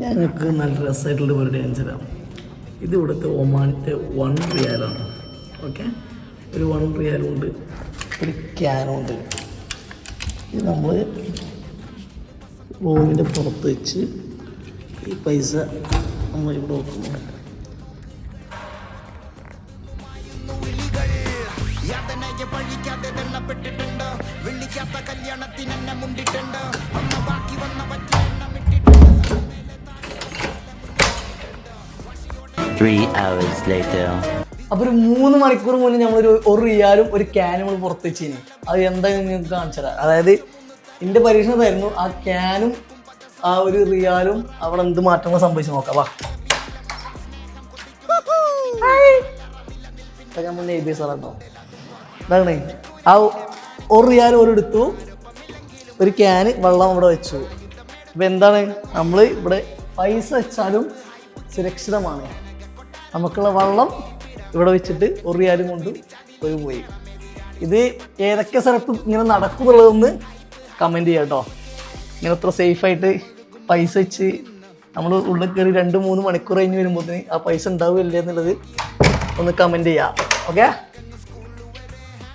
ഞങ്ങൾക്ക് നല്ല രസമായിട്ടുള്ള പരിപാടി കാണിച്ചു. ഇത് ഇവിടുത്തെ ഒമാൻ്റെ 1 റിയാലാണ്. ഓക്കെ, ഒരു 1 റിയാലുണ്ട്, ഒരു ക്യാനുണ്ട്. ഇത് നമ്മൾ റൂമിൻ്റെ പുറത്ത് വെച്ച് ഈ പൈസ നമ്മൾ ഇവിടെ വെക്കുന്നു. അപ്പോൾ ഒരു 3 മണിക്കൂർ മുന്നേ നമ്മളൊരു 1 റിയാലും ഒരു ക്യാനും നമ്മൾ പുറത്ത് വെച്ചിന്. അത് എന്തായാലും നിങ്ങൾക്ക് കാണിച്ചു തരാം. അതായത് എൻ്റെ പരീക്ഷണമായിരുന്നു. ആ ക്യാനും ആ ഒരു റിയാലും അവിടെ എന്ത് മാറ്റങ്ങൾ സംഭവിച്ചു നോക്കാം. വാ, നമ്മൾ നെയ്ബേ സാറോ ഇതാണ്. ആ 1 റിയാൽ എടുത്തു, ഒരു ക്യാന് വെള്ളം അവിടെ വെച്ചു. ഇപ്പം എന്താണ്, നമ്മൾ ഇവിടെ പൈസ വെച്ചാലും സുരക്ഷിതമാണ്. നമുക്കുള്ള വെള്ളം ഇവിടെ വെച്ചിട്ട് 1 റിയാലും കൊണ്ട് പോയി. ഇത് ഏതൊക്കെ സ്ഥലത്ത് ഇങ്ങനെ നടക്കുന്നുള്ളതെന്ന് കമൻറ്റ് ചെയ്യാം കേട്ടോ. ഇങ്ങനെ അത്ര സേഫായിട്ട് പൈസ വെച്ച് നമ്മൾ ഉള്ളിൽ കയറി 2-3 മണിക്കൂർ കഴിഞ്ഞ് വരുമ്പോഴത്തേന് ആ പൈസ ഉണ്ടാവില്ല എന്നുള്ളത് ഒന്ന് കമൻറ്റ് ചെയ്യാം. ഓക്കെ.